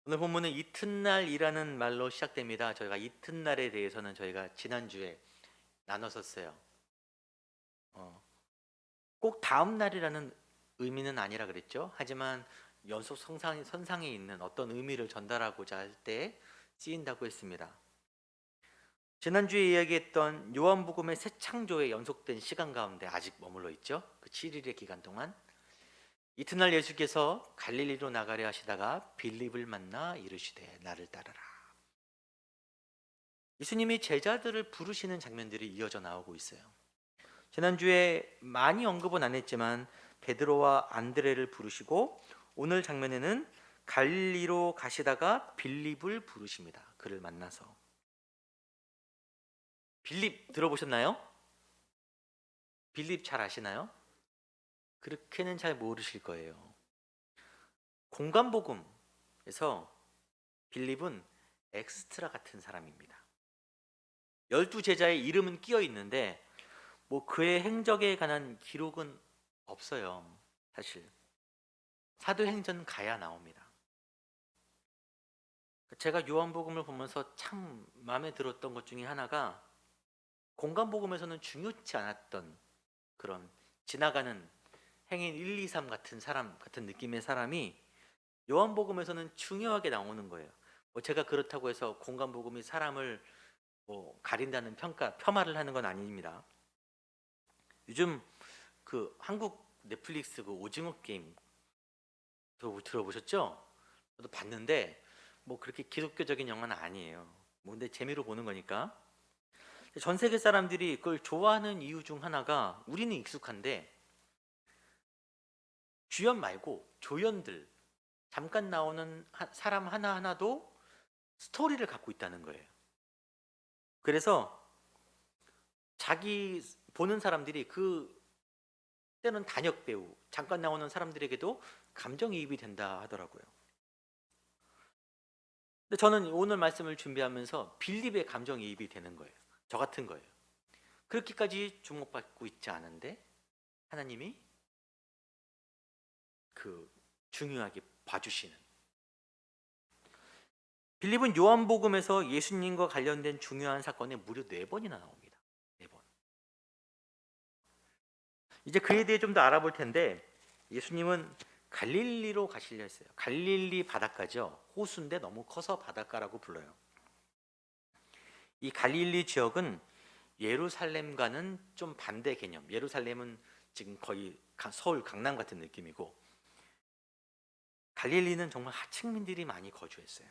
오늘 본문은 이튿날이라는 말로 시작됩니다. 저희가 이튿날에 대해서는 저희가 지난주에 나눴었어요. 꼭 다음 날이라는 의미는 아니라 그랬죠. 하지만 연속 선상에 있는 어떤 의미를 전달하고자 할 때 쓰인다고 했습니다. 지난주에 이야기했던 요한복음의 새 창조의 연속된 시간 가운데 아직 머물러 있죠. 그 7일의 기간 동안 이튿날 예수께서 갈릴리로 나가려 하시다가 빌립을 만나 이르시되 나를 따르라. 예수님이 제자들을 부르시는 장면들이 이어져 나오고 있어요. 지난주에 많이 언급은 안 했지만 베드로와 안드레를 부르시고 오늘 장면에는 갈릴리로 가시다가 빌립을 부르십니다. 그를 만나서. 빌립 들어보셨나요? 빌립 잘 아시나요? 그렇게는 잘 모르실 거예요. 공간복음에서 빌립은 엑스트라 같은 사람입니다. 12제자의 이름은 끼어 있는데 그의 행적에 관한 기록은 없어요. 사실 사도행전 가야 나옵니다. 제가 요한복음을 보면서 참 마음에 들었던 것 중에 하나가 공간복음에서는 중요치 않았던 그런 지나가는 행인 1, 2, 3 같은 사람 같은 느낌의 사람이 요한복음에서는 중요하게 나오는 거예요. 제가 그렇다고 해서 공간복음이 사람을 가린다는 폄하를 하는 건 아닙니다. 요즘 그 한국 넷플릭스 그 오징어 게임 들어보셨죠? 저도 봤는데 그렇게 기독교적인 영화는 아니에요. 근데 재미로 보는 거니까. 전 세계 사람들이 그걸 좋아하는 이유 중 하나가 우리는 익숙한데 주연 말고 조연들 잠깐 나오는 사람 하나하나도 스토리를 갖고 있다는 거예요. 그래서 자기 보는 사람들이 그 때는 단역 배우 잠깐 나오는 사람들에게도 감정이입이 된다 하더라고요. 근데 저는 오늘 말씀을 준비하면서 빌립의 감정이입이 되는 거예요. 저 같은 거예요. 그렇게까지 주목받고 있지 않은데 하나님이 중요하게 봐주시는. 빌립은 요한복음에서 예수님과 관련된 중요한 사건에 무려 4번이나 나옵니다. 4번. 이제 그에 대해 좀 더 알아볼 텐데 예수님은 갈릴리로 가시려 했어요. 갈릴리 바닷가죠. 호수인데 너무 커서 바닷가라고 불러요. 이 갈릴리 지역은 예루살렘과는 좀 반대 개념. 예루살렘은 지금 거의 서울 강남 같은 느낌이고 갈릴리는 정말 하층민들이 많이 거주했어요.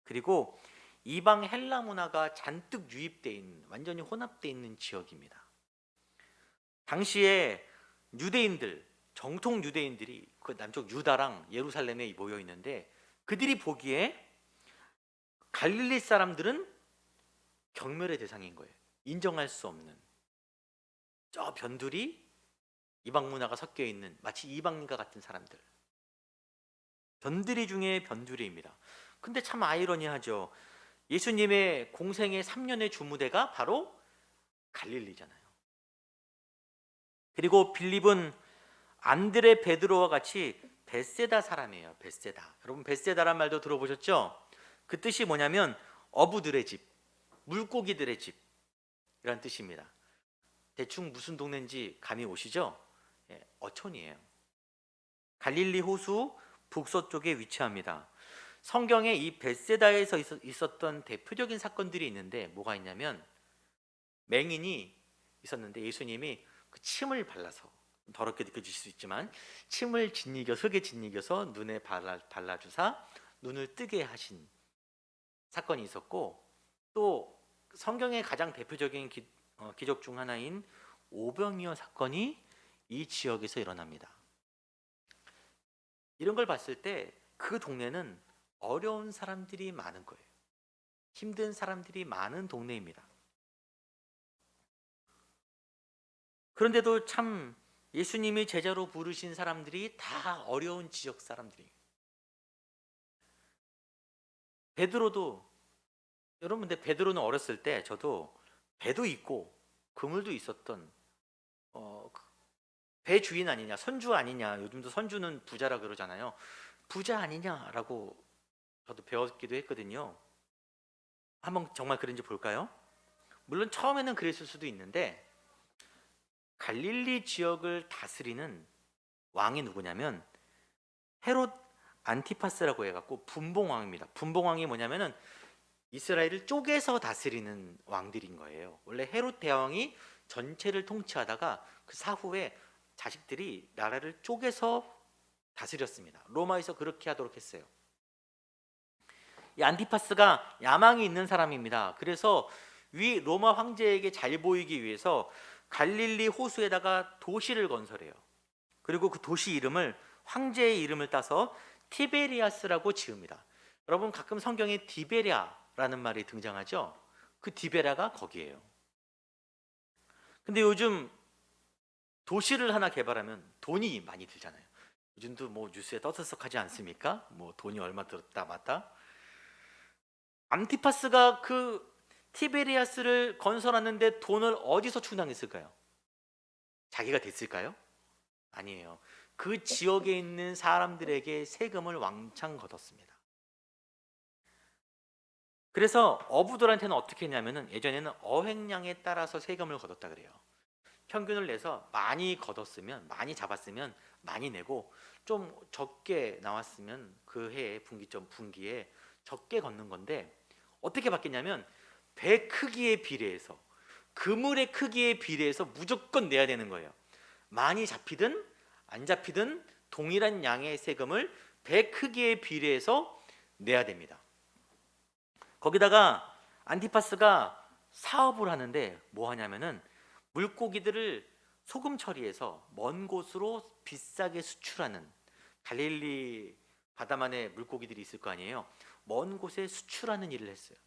그리고 이방 헬라 문화가 잔뜩 유입되어 있는 완전히 혼합되어 있는 지역입니다. 당시에 유대인들, 정통 유대인들이 그 남쪽 유다랑 예루살렘에 모여 있는데 그들이 보기에 갈릴리 사람들은 경멸의 대상인 거예요. 인정할 수 없는 저 변두리, 이방 문화가 섞여 있는 마치 이방인과 같은 사람들, 변두리 중에 변두리입니다. 근데 참 아이러니하죠. 예수님의 공생의 3년의 주무대가 바로 갈릴리잖아요. 그리고 빌립은 안드레, 베드로와 같이 벳세다 사람이에요. 벳세다. 여러분 벳세다란 말도 들어보셨죠? 그 뜻이 뭐냐면 어부들의 집, 물고기들의 집이란 뜻입니다. 대충 무슨 동네인지 감이 오시죠? 예, 어촌이에요. 갈릴리 호수 북서쪽에 위치합니다. 성경에 이 벳세다에서 있었던 대표적인 사건들이 있는데 뭐가 있냐면 맹인이 있었는데 예수님이 그 침을 발라서, 더럽게 느껴질 수 있지만 침을 흙에 짓이겨서 눈에 발라주사 눈을 뜨게 하신 사건이 있었고, 또 성경의 가장 대표적인 기적 중 하나인 오병이어 사건이 이 지역에서 일어납니다. 이런 걸 봤을 때 그 동네는 어려운 사람들이 많은 거예요. 힘든 사람들이 많은 동네입니다. 그런데도 참 예수님이 제자로 부르신 사람들이 다 어려운 지역 사람들이에요. 베드로도, 여러분 근데 베드로는 어렸을 때 저도 배도 있고 그물도 있었던 배 주인 아니냐, 선주 아니냐, 요즘도 선주는 부자라 그러잖아요. 부자 아니냐라고 저도 배웠기도 했거든요. 한번 정말 그런지 볼까요? 물론 처음에는 그랬을 수도 있는데 갈릴리 지역을 다스리는 왕이 누구냐면 헤롯 안티파스라고 해갖고 분봉왕입니다. 분봉왕이 뭐냐면은 이스라엘을 쪼개서 다스리는 왕들인 거예요. 원래 헤롯 대왕이 전체를 통치하다가 그 사후에 자식들이 나라를 쪼개서 다스렸습니다. 로마에서 그렇게 하도록 했어요. 이 안티파스가 야망이 있는 사람입니다. 그래서 위 로마 황제에게 잘 보이기 위해서 갈릴리 호수에다가 도시를 건설해요. 그리고 그 도시 이름을, 황제의 이름을 따서 티베리아스라고 지읍니다. 여러분 가끔 성경에 디베랴라는 말이 등장하죠. 그 디베랴가 거기에요. 근데 요즘 도시를 하나 개발하면 돈이 많이 들잖아요. 요즘도 뭐 뉴스에 떠들썩하지 않습니까? 뭐 돈이 얼마 들었다 맞다. 안티파스가 그 티베리아스를 건설하는데 돈을 어디서 충당했을까요? 자기가 됐을까요? 아니에요. 그 지역에 있는 사람들에게 세금을 왕창 걷었습니다. 그래서 어부들한테는 어떻게 했냐면은 예전에는 어획량에 따라서 세금을 걷었다 그래요. 평균을 내서 많이 걷었으면, 많이 잡았으면 많이 내고, 좀 적게 나왔으면 그 해에 분기에 적게 걷는 건데, 어떻게 바뀌냐면 배 크기에 비례해서, 그물의 크기에 비례해서 무조건 내야 되는 거예요. 많이 잡히든 안 잡히든 동일한 양의 세금을 배 크기에 비례해서 내야 됩니다. 거기다가 안티파스가 사업을 하는데 뭐 하냐면은 물고기들을 소금 처리해서 먼 곳으로 비싸게 수출하는, 갈릴리 바다만의 물고기들이 있을 거 아니에요. 먼 곳에 수출하는 일을 했어요.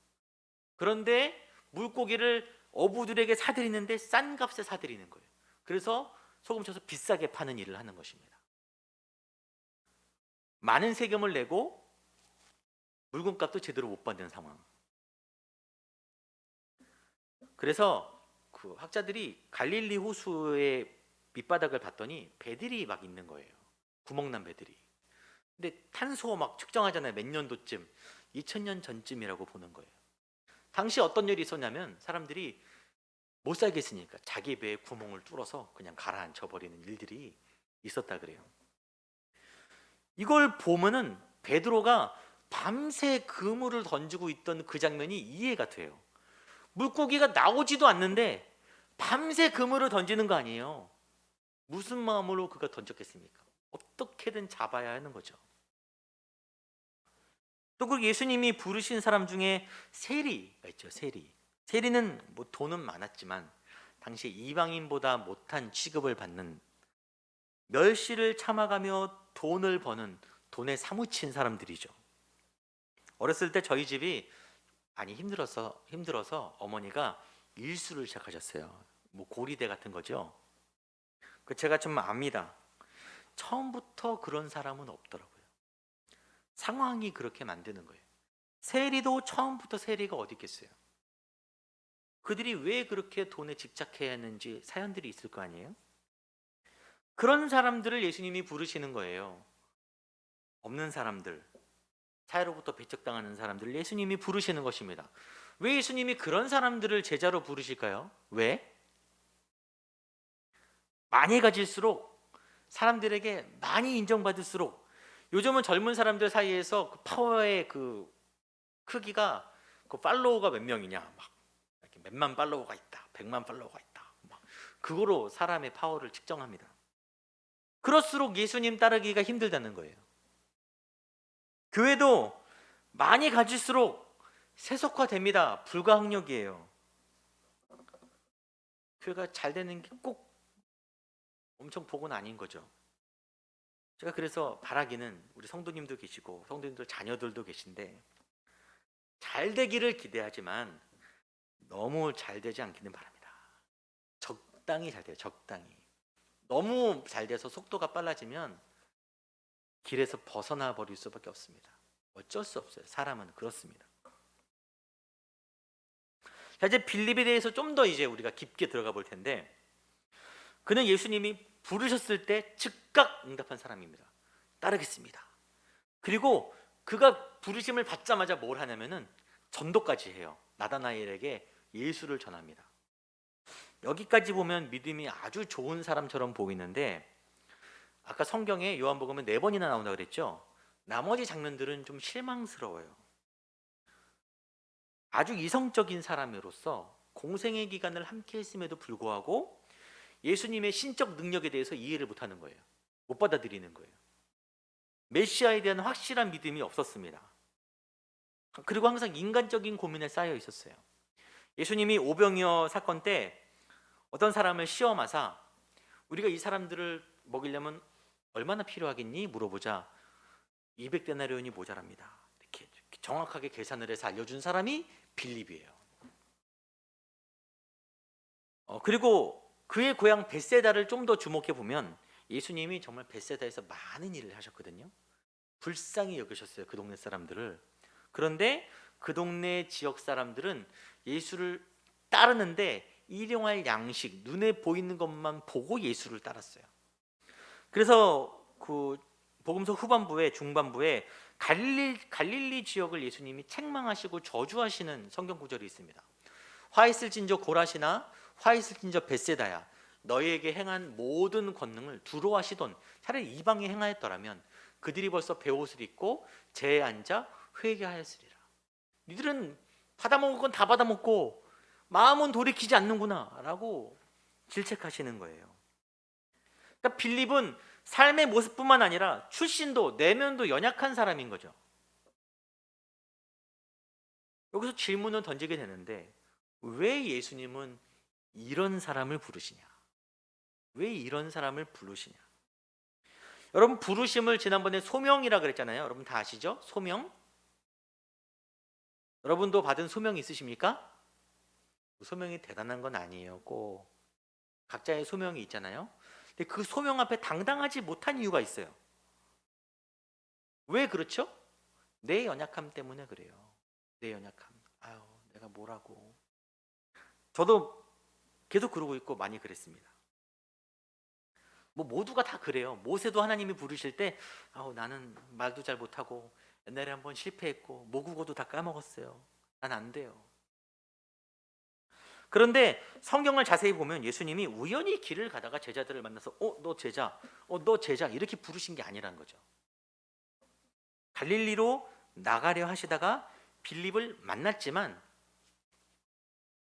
그런데 물고기를 어부들에게 사들이는데 싼 값에 사들이는 거예요. 그래서 소금 쳐서 비싸게 파는 일을 하는 것입니다. 많은 세금을 내고 물건값도 제대로 못 받는 상황. 그래서 그 학자들이 갈릴리 호수의 밑바닥을 봤더니 배들이 막 있는 거예요. 구멍난 배들이. 근데 탄소 막 측정하잖아요. 몇 년도쯤, 2000년 전쯤이라고 보는 거예요. 당시 어떤 일이 있었냐면 사람들이 못 살겠으니까 자기 배에 구멍을 뚫어서 그냥 가라앉혀 버리는 일들이 있었다 그래요. 이걸 보면은 베드로가 밤새 그물을 던지고 있던 그 장면이 이해가 돼요. 물고기가 나오지도 않는데 밤새 그물을 던지는 거 아니에요. 무슨 마음으로 그가 던졌겠습니까? 어떻게든 잡아야 하는 거죠. 또 그 예수님이 부르신 사람 중에 세리가 있죠. 세리는 뭐 돈은 많았지만 당시 이방인보다 못한 취급을 받는, 멸시를 참아가며 돈을 버는 돈에 사무친 사람들이죠. 어렸을 때 저희 집이 많이 힘들어서 어머니가 일수를 시작하셨어요. 뭐 고리대 같은 거죠. 그 제가 좀 압니다. 처음부터 그런 사람은 없더라고요. 상황이 그렇게 만드는 거예요. 세리도 처음부터 세리가 어디 있겠어요. 그들이 왜 그렇게 돈에 집착해야 했는지 사연들이 있을 거 아니에요. 그런 사람들을 예수님이 부르시는 거예요. 없는 사람들, 사회로부터 배척당하는 사람들을 예수님이 부르시는 것입니다. 왜 예수님이 그런 사람들을 제자로 부르실까요? 왜? 많이 가질수록, 사람들에게 많이 인정받을수록, 요즘은 젊은 사람들 사이에서 그 파워의 그 크기가, 그 팔로워가 몇 명이냐, 막 이렇게 몇만 팔로워가 있다, 100만 팔로워가 있다, 막 그거로 사람의 파워를 측정합니다. 그럴수록 예수님 따르기가 힘들다는 거예요. 교회도 많이 가질수록 세속화됩니다. 불가항력이에요. 교회가 잘 되는 게 꼭 엄청 복은 아닌 거죠. 제가 그래서 바라기는, 우리 성도님도 계시고 성도님들 자녀들도 계신데, 잘 되기를 기대하지만 너무 잘 되지 않기는 바랍니다. 적당히 잘 돼요. 적당히. 너무 잘 돼서 속도가 빨라지면 길에서 벗어나 버릴 수밖에 없습니다. 어쩔 수 없어요. 사람은 그렇습니다. 자, 이제 빌립에 대해서 좀 더 이제 우리가 깊게 들어가 볼 텐데, 그는 예수님이 부르셨을 때 즉각 응답한 사람입니다. 따르겠습니다. 그리고 그가 부르심을 받자마자 뭘 하냐면은 전도까지 해요. 나다나엘에게 예수를 전합니다. 여기까지 보면 믿음이 아주 좋은 사람처럼 보이는데, 아까 성경에 요한복음은 4번이나 나온다 그랬죠. 나머지 장면들은 좀 실망스러워요. 아주 이성적인 사람으로서 공생의 기간을 함께 했음에도 불구하고 예수님의 신적 능력에 대해서 이해를 못하는 거예요. 못 받아들이는 거예요. 메시아에 대한 확실한 믿음이 없었습니다. 그리고 항상 인간적인 고민에 쌓여 있었어요. 예수님이 오병이어 사건 때 어떤 사람을 시험하사, 우리가 이 사람들을 먹이려면 얼마나 필요하겠니? 물어보자 200데나리온이 모자랍니다. 이렇게 정확하게 계산을 해서 알려준 사람이 빌립이에요. 그리고 그의 고향 벳세다를 좀 더 주목해 보면 예수님이 정말 벳세다에서 많은 일을 하셨거든요. 불쌍히 여기셨어요, 그 동네 사람들을. 그런데 그 동네 지역 사람들은 예수를 따르는데 일용할 양식, 눈에 보이는 것만 보고 예수를 따랐어요. 그래서 그 복음서 후반부에, 중반부에 갈릴리 지역을 예수님이 책망하시고 저주하시는 성경 구절이 있습니다. 화 있을진저 고라시나 화 있을진저 벳세다야, 너희에게 행한 모든 권능을 두로 하시던, 차라리 이방에 행하였더라면 그들이 벌써 베옷을 입고 제에 앉아 회개하였으리라. 니들은 받아먹을 건 다 받아먹고 마음은 돌이키지 않는구나 라고 질책하시는 거예요. 그러니까 빌립은 삶의 모습뿐만 아니라 출신도 내면도 연약한 사람인 거죠. 여기서 질문을 던지게 되는데, 왜 예수님은 이런 사람을 부르시냐? 왜 이런 사람을 부르시냐? 여러분, 부르심을 지난번에 소명이라 그랬잖아요. 여러분 다 아시죠? 소명. 여러분도 받은 소명이 있으십니까? 소명이 대단한 건 아니에요. 꼭 각자의 소명이 있잖아요. 근데 그 소명 앞에 당당하지 못한 이유가 있어요. 왜 그렇죠? 내 연약함 때문에 그래요. 내 연약함. 아유, 내가 뭐라고. 저도 계속 그러고 있고 많이 그랬습니다. 뭐 모두가 다 그래요. 모세도 하나님이 부르실 때 나는 말도 잘 못하고 옛날에 한번 실패했고 모국어도 다 까먹었어요. 난 안 돼요. 그런데 성경을 자세히 보면 예수님이 우연히 길을 가다가 제자들을 만나서 너 제자, 너 제자 이렇게 부르신 게 아니라는 거죠. 갈릴리로 나가려 하시다가 빌립을 만났지만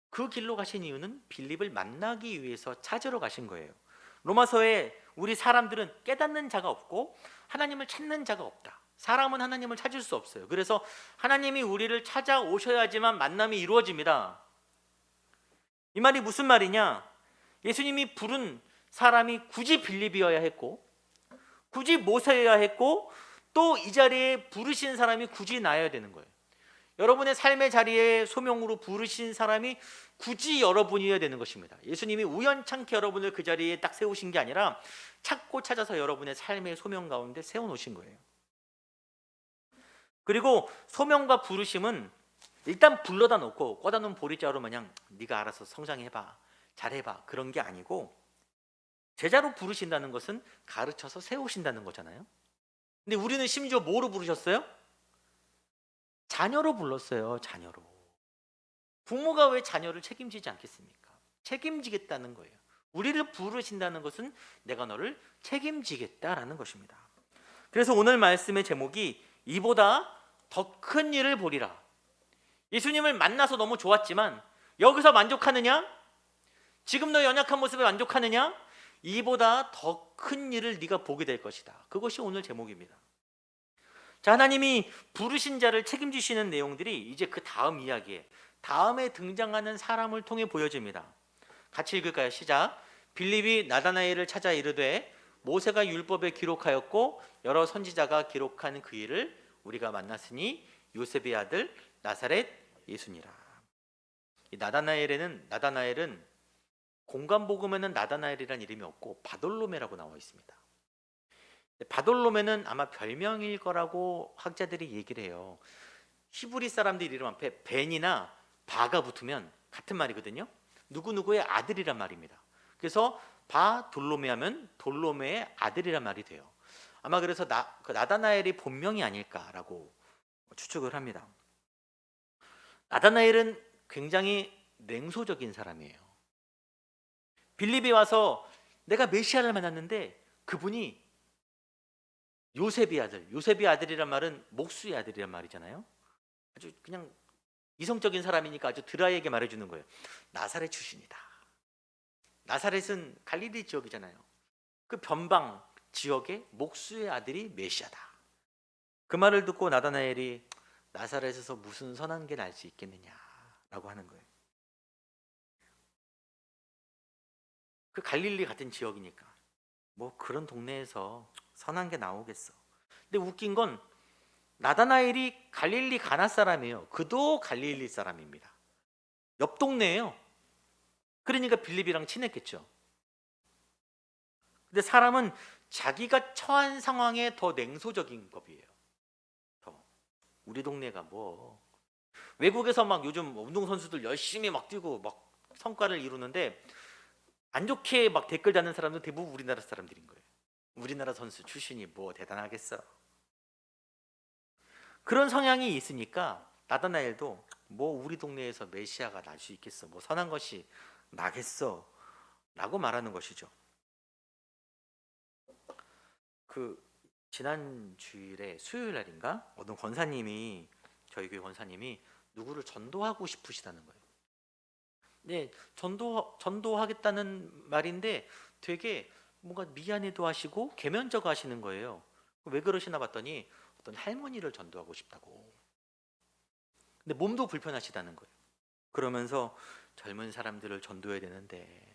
그 길로 가신 이유는 빌립을 만나기 위해서 찾으러 가신 거예요. 로마서에 우리 사람들은 깨닫는 자가 없고 하나님을 찾는 자가 없다. 사람은 하나님을 찾을 수 없어요. 그래서 하나님이 우리를 찾아오셔야지만 만남이 이루어집니다. 이 말이 무슨 말이냐? 예수님이 부른 사람이 굳이 빌립이어야 했고, 굳이 모세여야 했고, 또 이 자리에 부르신 사람이 굳이 나여야 되는 거예요. 여러분의 삶의 자리에 소명으로 부르신 사람이 굳이 여러분이어야 되는 것입니다. 예수님이 우연찮게 여러분을 그 자리에 딱 세우신 게 아니라 찾고 찾아서 여러분의 삶의 소명 가운데 세워놓으신 거예요. 그리고 소명과 부르심은 일단 불러다 놓고 꽂아 놓은 보리자루 마냥 네가 알아서 성장해봐, 잘해봐, 그런 게 아니고, 제자로 부르신다는 것은 가르쳐서 세우신다는 거잖아요. 근데 우리는 심지어 뭐로 부르셨어요? 자녀로 불렀어요. 자녀로. 부모가 왜 자녀를 책임지지 않겠습니까? 책임지겠다는 거예요. 우리를 부르신다는 것은 내가 너를 책임지겠다라는 것입니다. 그래서 오늘 말씀의 제목이 이보다 더 큰 일을 보리라. 예수님을 만나서 너무 좋았지만 여기서 만족하느냐? 지금 너 연약한 모습에 만족하느냐? 이보다 더 큰 일을 네가 보게 될 것이다. 그것이 오늘 제목입니다. 자, 하나님이 부르신 자를 책임지시는 내용들이 이제 그 다음 이야기에, 다음에 등장하는 사람을 통해 보여집니다. 같이 읽을까요? 시작. 빌립이 나다나엘을 찾아 이르되 모세가 율법에 기록하였고 여러 선지자가 기록한 그 일을 우리가 만났으니 요셉의 아들 나사렛 예수니라. 이 나다나엘은 공간복음에는 나다나엘이라는 이름이 없고 바돌로메라고 나와 있습니다. 바돌로메는 아마 별명일 거라고 학자들이 얘기를 해요. 히브리 사람들 이름 앞에 벤이나 바가 붙으면 같은 말이거든요. 누구누구의 아들이란 말입니다. 그래서 바돌로메 하면 돌로메의 아들이란 말이 돼요. 아마 그래서 나다나엘이 본명이 아닐까라고 추측을 합니다. 나다나엘은 굉장히 냉소적인 사람이에요. 빌립이 와서 내가 메시아를 만났는데 그분이 요셉의 아들이란 말은 목수의 아들이란 말이잖아요. 아주 그냥 이성적인 사람이니까 아주 드라이하게 말해주는 거예요. 나사렛 출신이다. 나사렛은 갈릴리 지역이잖아요. 그 변방 지역의 목수의 아들이 메시아다. 그 말을 듣고 나다나엘이 나사렛에서 무슨 선한 게 날 수 있겠느냐라고 하는 거예요. 그 갈릴리 같은 지역이니까 뭐 그런 동네에서 선한 게 나오겠어. 근데 웃긴 건 나다나엘이 갈릴리 가나 사람이에요. 그도 갈릴리 사람입니다. 옆 동네예요. 그러니까 빌립이랑 친했겠죠. 근데 사람은 자기가 처한 상황에 더 냉소적인 법이에요. 우리 동네가 뭐 외국에서 막 요즘 운동선수들 열심히 막 뛰고 막 성과를 이루는데 안 좋게 막 댓글 다는 사람도 대부분 우리나라 사람들인 거예요. 우리나라 선수 출신이 뭐 대단하겠어. 그런 성향이 있으니까 나다나엘도 뭐 우리 동네에서 메시아가 날 수 있겠어, 뭐 선한 것이 나겠어 라고 말하는 것이죠. 그 지난 주일에 수요일 날인가 어떤 권사님이, 저희 교회 권사님이 누구를 전도하고 싶으시다는 거예요. 네, 전도하겠다는 말인데 되게 뭔가 미안해도 하시고 개면적 하시는 거예요. 왜 그러시나 봤더니 어떤 할머니를 전도하고 싶다고. 근데 몸도 불편하시다는 거예요. 그러면서 젊은 사람들을 전도해야 되는데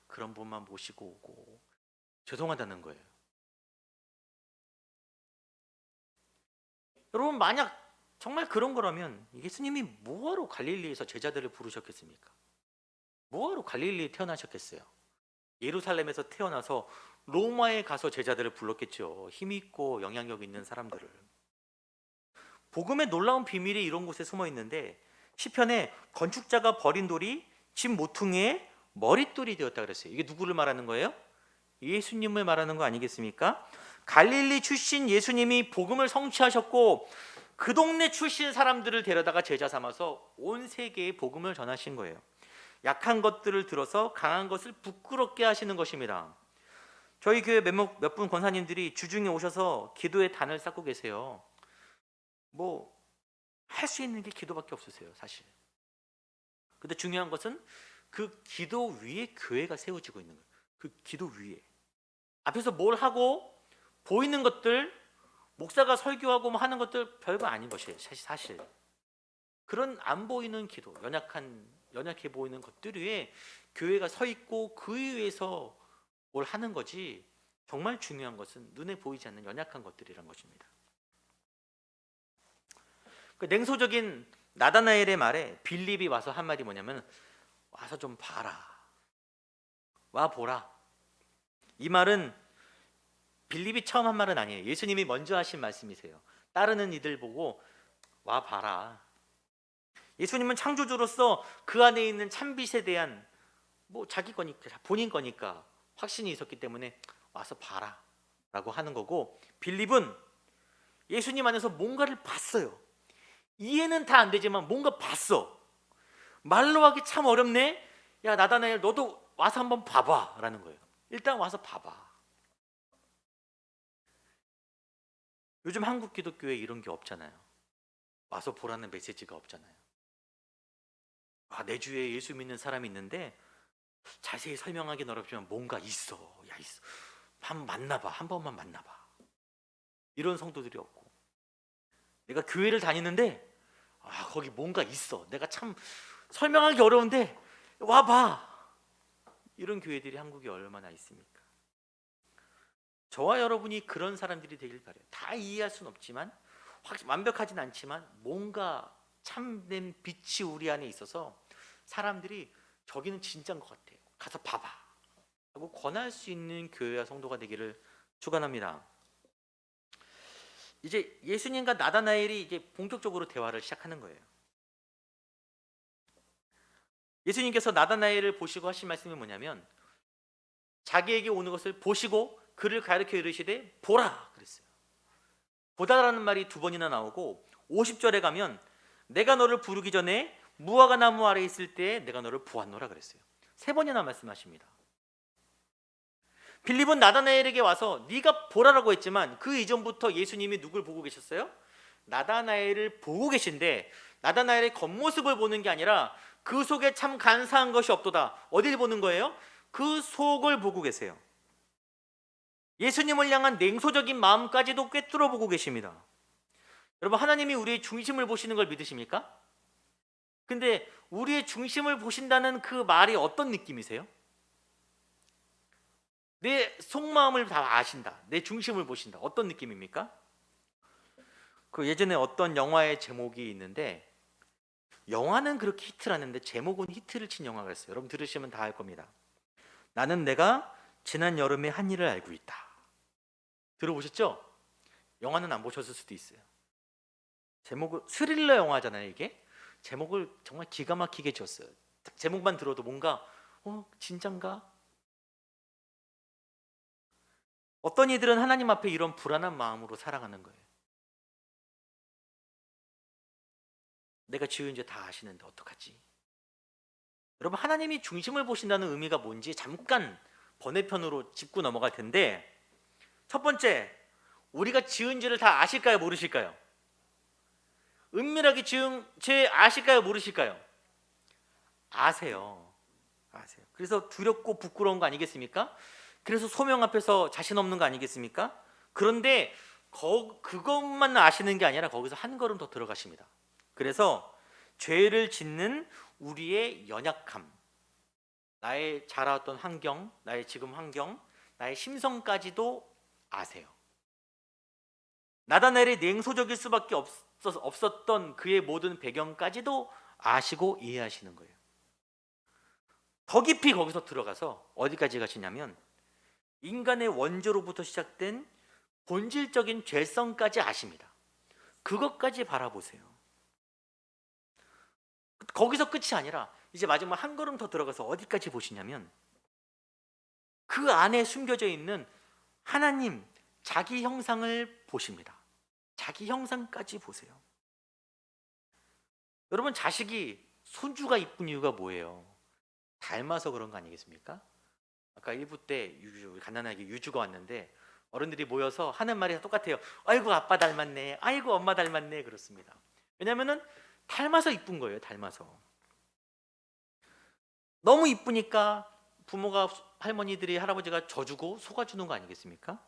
그런 분만 모시고 오고 죄송하다는 거예요. 여러분, 만약 정말 그런 거라면 예수님이 뭐하러 갈릴리에서 제자들을 부르셨겠습니까? 뭐하러 갈릴리에 태어나셨겠어요? 예루살렘에서 태어나서 로마에 가서 제자들을 불렀겠죠. 힘있고 영향력 있는 사람들을. 복음의 놀라운 비밀이 이런 곳에 숨어 있는데, 시편에 건축자가 버린 돌이 집 모퉁이의 머릿돌이 되었다 그랬어요. 이게 누구를 말하는 거예요? 예수님을 말하는 거 아니겠습니까? 갈릴리 출신 예수님이 복음을 성취하셨고 그 동네 출신 사람들을 데려다가 제자 삼아서 온 세계에 복음을 전하신 거예요. 약한 것들을 들어서 강한 것을 부끄럽게 하시는 것입니다. 저희 교회 몇 분 권사님들이 주중에 오셔서 기도의 단을 쌓고 계세요. 뭐 할 수 있는 게 기도밖에 없으세요, 사실. 근데 중요한 것은 그 기도 위에 교회가 세워지고 있는 거예요. 그 기도 위에 앞에서 뭘 하고 보이는 것들, 목사가 설교하고 뭐 하는 것들 별거 아닌 것이에요, 사실. 그런 안 보이는 기도, 연약한 연약해 보이는 것들 위에 교회가 서 있고 그 위에서 뭘 하는 거지, 정말 중요한 것은 눈에 보이지 않는 연약한 것들이란 것입니다. 그 냉소적인 나다나엘의 말에 빌립이 와서 한 말이 뭐냐면, 와서 좀 봐라, 와 보라. 이 말은 빌립이 처음 한 말은 아니에요. 예수님이 먼저 하신 말씀이세요. 따르는 이들 보고 와 봐라. 예수님은 창조주로서 그 안에 있는 참빛에 대한 자기 거니까, 본인 거니까 확신이 있었기 때문에 와서 봐라 라고 하는 거고, 빌립은 예수님 안에서 뭔가를 봤어요. 이해는 다 안 되지만 뭔가 봤어. 말로 하기 참 어렵네. 야 나다나엘, 너도 와서 한번 봐봐 라는 거예요. 일단 와서 봐봐. 요즘 한국 기독교에 이런 게 없잖아요. 와서 보라는 메시지가 없잖아요. 내 주위에 예수 믿는 사람이 있는데 자세히 설명하기는 어렵지만 뭔가 있어. 야 있어. 한번 만나봐. 한 번만 만나봐. 이런 성도들이 없고, 내가 교회를 다니는데 거기 뭔가 있어. 내가 참 설명하기 어려운데 와봐. 이런 교회들이 한국에 얼마나 있습니까? 저와 여러분이 그런 사람들이 되길 바라요. 다 이해할 수는 없지만, 완벽하진 않지만 뭔가 참된 빛이 우리 안에 있어서 사람들이 저기는 진짜인 것 같아, 가서 봐봐 하고 권할 수 있는 교회와 성도가 되기를 축원합니다. 이제 예수님과 나다나엘이 이제 본격적으로 대화를 시작하는 거예요. 예수님께서 나다나엘을 보시고 하신 말씀이 뭐냐면, 자기에게 오는 것을 보시고 그를 가르쳐 이르시되 보라 그랬어요. 보다라는 말이 2번이나 나오고, 50절에 가면 내가 너를 부르기 전에 무화과 나무 아래 있을 때 내가 너를 보았노라 그랬어요. 3번이나 말씀하십니다. 빌립은 나다나엘에게 와서 네가 보라라고 했지만 그 이전부터 예수님이 누굴 보고 계셨어요? 나다나엘을 보고 계신데, 나다나엘의 겉모습을 보는 게 아니라 그 속에 참 간사한 것이 없도다. 어디를 보는 거예요? 그 속을 보고 계세요. 예수님을 향한 냉소적인 마음까지도 꿰뚫어 보고 계십니다. 여러분, 하나님이 우리의 중심을 보시는 걸 믿으십니까? 근데 우리의 중심을 보신다는 그 말이 어떤 느낌이세요? 내 속마음을 다 아신다, 내 중심을 보신다, 어떤 느낌입니까? 그 예전에 어떤 영화의 제목이 있는데, 영화는 그렇게 히트를 하는데 제목은 히트를 친 영화가 있어요. 여러분 들으시면 다 알 겁니다. 나는 내가 지난 여름에 한 일을 알고 있다. 들어보셨죠? 영화는 안 보셨을 수도 있어요. 제목은 스릴러 영화잖아요. 이게 제목을 정말 기가 막히게 지었어요. 제목만 들어도 뭔가 진짠가? 어떤 이들은 하나님 앞에 이런 불안한 마음으로 살아가는 거예요. 내가 지은 죄 다 아시는데 어떡하지? 여러분, 하나님이 중심을 보신다는 의미가 뭔지 잠깐 번외편으로 짚고 넘어갈 텐데, 첫 번째, 우리가 지은 죄를 다 아실까요? 모르실까요? 은밀하게 지은 죄 아실까요? 모르실까요? 아세요. 아세요. 그래서 두렵고 부끄러운 거 아니겠습니까? 그래서 소명 앞에서 자신 없는 거 아니겠습니까? 그런데 그것만 아시는 게 아니라 거기서 한 걸음 더 들어가십니다. 그래서 죄를 짓는 우리의 연약함, 나의 자라왔던 환경, 나의 지금 환경, 나의 심성까지도 아세요. 나다나엘이 냉소적일 수밖에 없었던 그의 모든 배경까지도 아시고 이해하시는 거예요. 더 깊이 거기서 들어가서 어디까지 가시냐면, 인간의 원조로부터 시작된 본질적인 죄성까지 아십니다. 그것까지 바라보세요. 거기서 끝이 아니라 이제 마지막 한 걸음 더 들어가서 어디까지 보시냐면, 그 안에 숨겨져 있는 하나님, 자기 형상을 보십니다. 자기 형상까지 보세요. 여러분, 자식이 손주가 이쁜 이유가 뭐예요? 닮아서 그런 거 아니겠습니까? 아까 1부 때 간단하게 유주가 왔는데 어른들이 모여서 하는 말이 똑같아요. 아이고 아빠 닮았네, 아이고 엄마 닮았네, 그렇습니다. 왜냐면은 닮아서 이쁜 거예요. 닮아서 너무 이쁘니까 부모가, 할머니들이, 할아버지가 져주고 속아주는 거 아니겠습니까?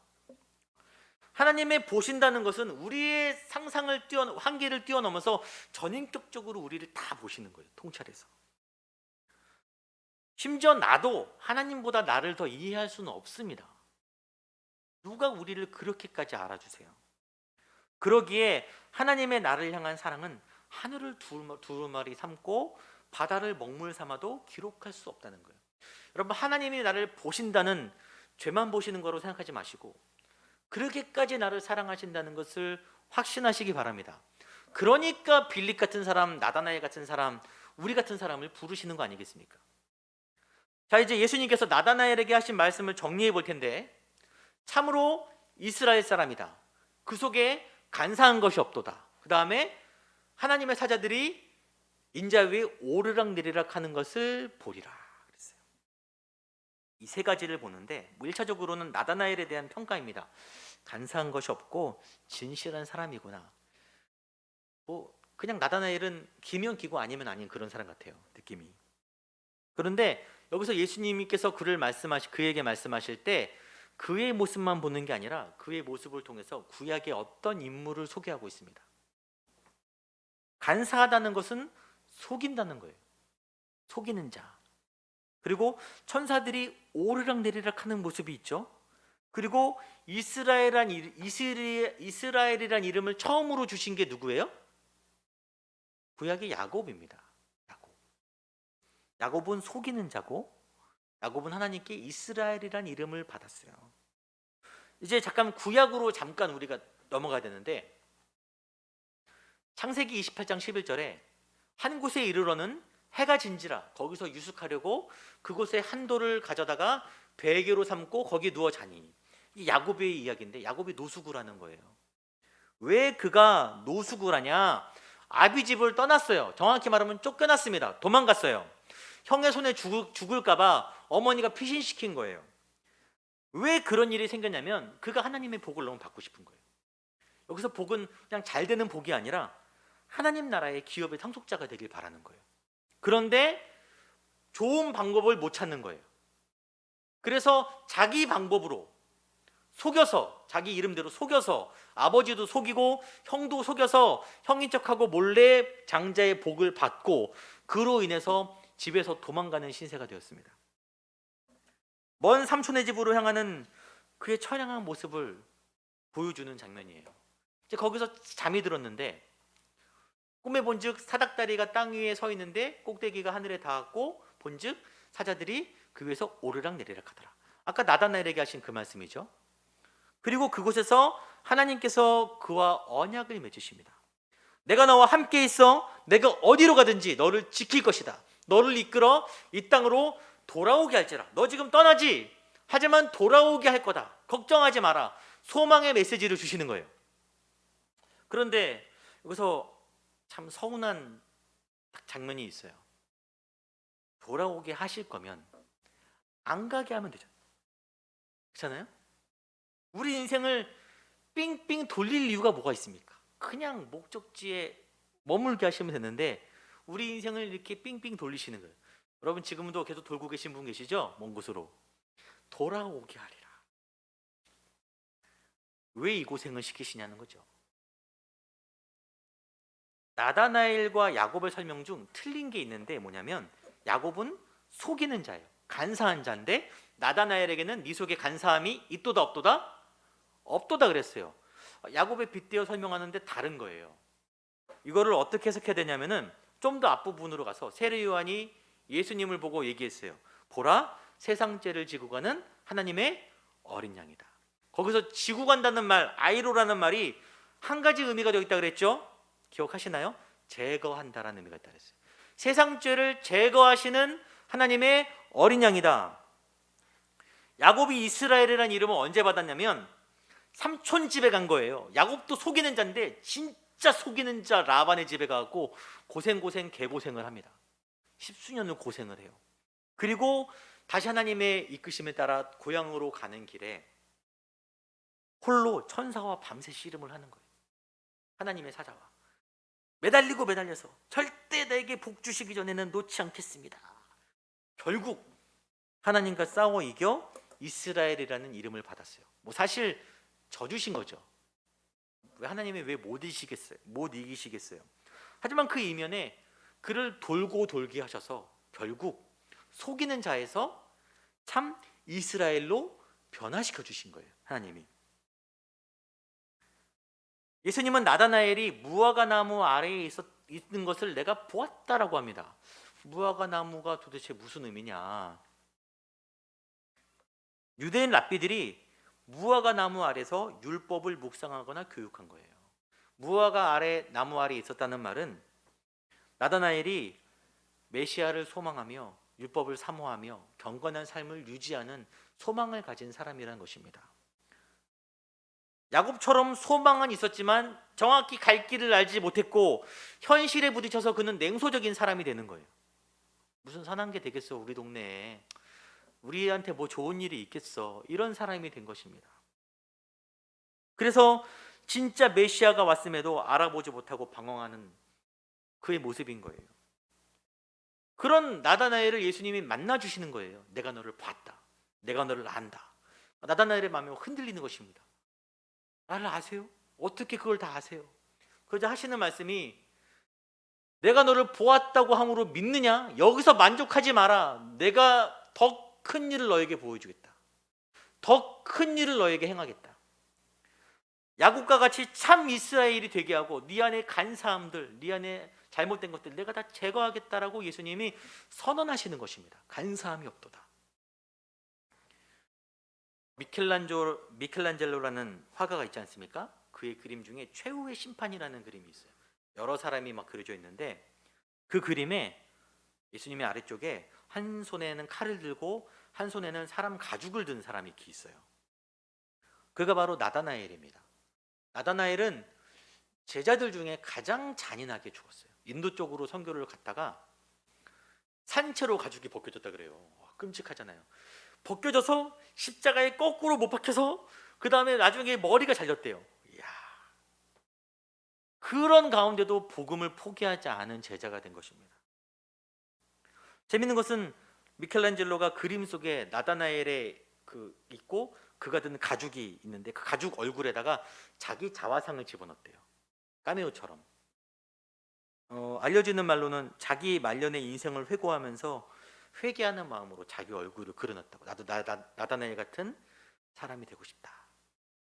하나님의 보신다는 것은 우리의 상상을 한계를 뛰어넘어서 전인격적으로 우리를 다 보시는 거예요. 통찰해서. 심지어 나도 하나님보다 나를 더 이해할 수는 없습니다. 누가 우리를 그렇게까지 알아주세요? 그러기에 하나님의 나를 향한 사랑은 하늘을 두루마리 삼고 바다를 먹물 삼아도 기록할 수 없다는 거예요. 여러분, 하나님이 나를 보신다는 죄만 보시는 거로 생각하지 마시고 그렇게까지 나를 사랑하신다는 것을 확신하시기 바랍니다. 그러니까 빌립 같은 사람, 나다나엘 같은 사람, 우리 같은 사람을 부르시는 거 아니겠습니까? 자, 이제 예수님께서 나다나엘에게 하신 말씀을 정리해 볼 텐데, 참으로 이스라엘 사람이다. 그 속에 간사한 것이 없도다. 그 다음에 하나님의 사자들이 인자 위에 오르락내리락 하는 것을 보리라 그랬어요. 이 세 가지를 보는데 1차적으로는 나다나엘에 대한 평가입니다. 간사한 것이 없고 진실한 사람이구나. 그냥 나다나엘은 기면 기고 아니면 아닌 그런 사람 같아요, 느낌이. 그런데 여기서 예수님께서 그에게 말씀하실 때 그의 모습만 보는 게 아니라 그의 모습을 통해서 구약의 어떤 인물을 소개하고 있습니다. 간사하다는 것은 속인다는 거예요. 속이는 자. 그리고 천사들이 오르락내리락 하는 모습이 있죠. 그리고 이스라엘이란 이름을 처음으로 주신 게 누구예요? 구약의 야곱입니다. 야곱은 속이는 자고, 야곱은 하나님께 이스라엘이란 이름을 받았어요. 이제 구약으로 잠깐 우리가 넘어가야 되는데, 창세기 28장 11절에 한 곳에 이르러는 해가 진지라, 거기서 유숙하려고 그곳에 한 돌을 가져다가 베개로 삼고 거기 누워 자니. 이 야곱의 이야기인데 야곱이 노숙을 하는 거예요. 왜 그가 노숙을 하냐? 아비 집을 떠났어요. 정확히 말하면 쫓겨났습니다. 도망갔어요. 형의 손에 죽을까봐 어머니가 피신시킨 거예요. 왜 그런 일이 생겼냐면 그가 하나님의 복을 너무 받고 싶은 거예요. 여기서 복은 그냥 잘 되는 복이 아니라 하나님 나라의 기업의 상속자가 되길 바라는 거예요. 그런데 좋은 방법을 못 찾는 거예요. 그래서 자기 방법으로 속여서, 자기 이름대로 속여서 아버지도 속이고 형도 속여서 형인 척하고 몰래 장자의 복을 받고 그로 인해서 집에서 도망가는 신세가 되었습니다. 먼 삼촌의 집으로 향하는 그의 처량한 모습을 보여주는 장면이에요. 이제 거기서 잠이 들었는데 꿈에 본즉 사닥다리가 땅 위에 서 있는데 꼭대기가 하늘에 닿았고 본즉 사자들이 그 위에서 오르락내리락 하더라. 아까 나다나엘에게 하신 그 말씀이죠. 그리고 그곳에서 하나님께서 그와 언약을 맺으십니다. 내가 너와 함께 있어 내가 어디로 가든지 너를 지킬 것이다. 너를 이끌어 이 땅으로 돌아오게 할지라. 너 지금 떠나지? 하지만 돌아오게 할 거다. 걱정하지 마라. 소망의 메시지를 주시는 거예요. 그런데 여기서 참 서운한 장면이 있어요. 돌아오게 하실 거면 안 가게 하면 되죠. 그렇잖아요? 우리 인생을 삥삥 돌릴 이유가 뭐가 있습니까? 그냥 목적지에 머물게 하시면 되는데 우리 인생을 이렇게 삥삥 돌리시는 거예요. 여러분 지금도 계속 돌고 계신 분 계시죠? 먼 곳으로. 돌아오게 하리라. 왜 이 고생을 시키시냐는 거죠. 나다나엘과 야곱의 설명 중 틀린 게 있는데 뭐냐면 야곱은 속이는 자예요. 간사한 자인데 나다나엘에게는 네 속에 간사함이 있도다 없도다? 없도다 그랬어요. 야곱에 빗대어 설명하는데 다른 거예요. 이거를 어떻게 해석해야 되냐면은 좀 더 앞부분으로 가서 세례 요한이 예수님을 보고 얘기했어요. 보라, 세상 죄를 지고 가는 하나님의 어린 양이다. 거기서 지고 간다는 말, 아이로라는 말이 한 가지 의미가 되어 있다 그랬죠? 기억하시나요? 제거한다라는 의미가 있다 그랬어요. 세상 죄를 제거하시는 하나님의 어린 양이다. 야곱이 이스라엘이라는 이름을 언제 받았냐면 삼촌 집에 간 거예요. 야곱도 속이는 자인데 진짜 속이는 자 라반의 집에 가고 고생 개고생을 합니다. 십수년을 고생을 해요. 그리고 다시 하나님의 이끄심에 따라 고향으로 가는 길에 홀로 천사와 밤새 씨름을 하는 거예요. 하나님의 사자와 매달려서 절대 내게 복 주시기 전에는 놓지 않겠습니다. 결국 하나님과 싸워 이겨 이스라엘이라는 이름을 받았어요. 사실 져주신 거죠. 하나님이 왜 못 이기시겠어요? 하지만 그 이면에 그를 돌고 돌게 하셔서 결국 속이는 자에서 참 이스라엘로 변화시켜 주신 거예요, 하나님이. 예수님은 나다나엘이 무화과 나무 아래에 있는 것을 내가 보았다라고 합니다. 무화과 나무가 도대체 무슨 의미냐? 유대인 랍비들이 무화과 나무 아래서 율법을 묵상하거나 교육한 거예요. 무화과 나무 아래에 있었다는 말은 나다나엘이 메시아를 소망하며 율법을 사모하며 경건한 삶을 유지하는 소망을 가진 사람이라는 것입니다. 야곱처럼 소망은 있었지만 정확히 갈 길을 알지 못했고 현실에 부딪혀서 그는 냉소적인 사람이 되는 거예요. 무슨 선한 게 되겠어, 우리 동네에. 우리한테 뭐 좋은 일이 있겠어. 이런 사람이 된 것입니다. 그래서 진짜 메시아가 왔음에도 알아보지 못하고 방황하는 그의 모습인 거예요. 그런 나다나엘을 예수님이 만나 주시는 거예요. 내가 너를 봤다. 내가 너를 안다. 나다나엘의 마음이 흔들리는 것입니다. 나를 아세요? 어떻게 그걸 다 아세요? 그러자 하시는 말씀이 내가 너를 보았다고 함으로 믿느냐? 여기서 만족하지 마라. 내가 더 큰 일을 너에게 보여주겠다. 더 큰 일을 너에게 행하겠다. 야곱과 같이 참 이스라엘이 되게 하고 네 안에 간사함들, 네 안에 잘못된 것들 내가 다 제거하겠다라고 예수님이 선언하시는 것입니다. 간사함이 없도다. 미켈란젤로라는 화가가 있지 않습니까? 그의 그림 중에 최후의 심판이라는 그림이 있어요. 여러 사람이 막 그려져 있는데 그 그림에 예수님의 아래쪽에 한 손에는 칼을 들고 한 손에는 사람 가죽을 든 사람이 이렇게 있어요. 그가 바로 나다나엘입니다. 나다나엘은 제자들 중에 가장 잔인하게 죽었어요. 인도 쪽으로 선교를 갔다가 산채로 가죽이 벗겨졌다 그래요. 끔찍하잖아요. 벗겨져서 십자가에 거꾸로 못 박혀서 그 다음에 나중에 머리가 잘렸대요. 이야. 그런 가운데도 복음을 포기하지 않은 제자가 된 것입니다. 재밌는 것은 미켈란젤로가 그림 속에 나다나엘의 있고 그가 든 가죽이 있는데 그 가죽 얼굴에다가 자기 자화상을 집어넣었대요. 까메오처럼. 알려지는 말로는 자기 말년의 인생을 회고하면서 회개하는 마음으로 자기 얼굴을 그려놨다고. 나도 나다나엘 같은 사람이 되고 싶다.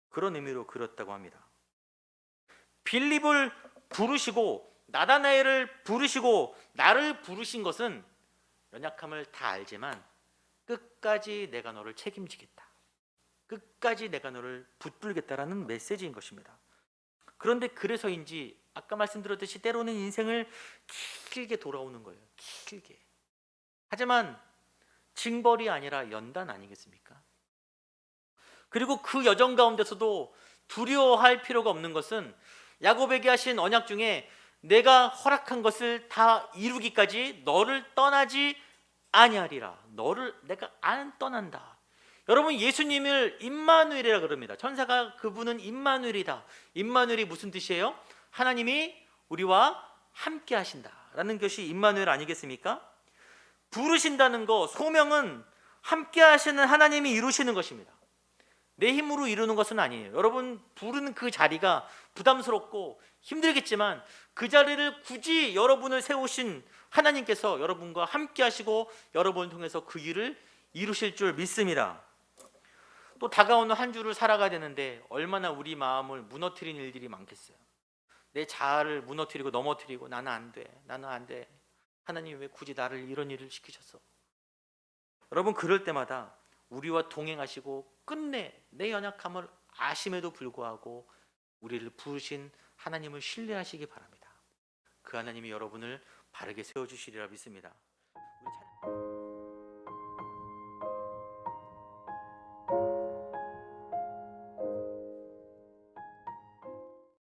그런 의미로 그렸다고 합니다. 빌립을 부르시고 나다나엘을 부르시고 나를 부르신 것은 연약함을 다 알지만 끝까지 내가 너를 책임지겠다. 끝까지 내가 너를 붙들겠다라는 메시지인 것입니다. 그런데 그래서인지 아까 말씀드렸듯이 때로는 인생을 길게 돌아오는 거예요. 길게. 하지만 징벌이 아니라 연단 아니겠습니까? 그리고 그 여정 가운데서도 두려워할 필요가 없는 것은 야곱에게 하신 언약 중에 내가 허락한 것을 다 이루기까지 너를 떠나지 아니하리라. 너를 내가 안 떠난다. 여러분, 예수님을 임마누엘이라 그럽니다. 천사가 그분은 임마누엘이다. 임마누엘이 무슨 뜻이에요? 하나님이 우리와 함께 하신다라는 것이 임마누엘 아니겠습니까? 부르신다는 거, 소명은 함께 하시는 하나님이 이루시는 것입니다. 내 힘으로 이루는 것은 아니에요. 여러분, 부르는 그 자리가 부담스럽고 힘들겠지만 그 자리를 굳이 여러분을 세우신 하나님께서 여러분과 함께 하시고 여러분을 통해서 그 일을 이루실 줄 믿습니다. 또 다가오는 한 주를 살아가야 되는데 얼마나 우리 마음을 무너뜨린 일들이 많겠어요. 내 자아를 무너뜨리고 넘어뜨리고 나는 안 돼. 나는 안 돼. 하나님 왜 굳이 나를 이런 일을 시키셨어? 여러분, 그럴 때마다 우리와 동행하시고 끝내 내 연약함을 아심에도 불구하고 우리를 부르신 하나님을 신뢰하시기 바랍니다. 그 하나님이 여러분을 바르게 세워주시리라 믿습니다. 우리 찬양...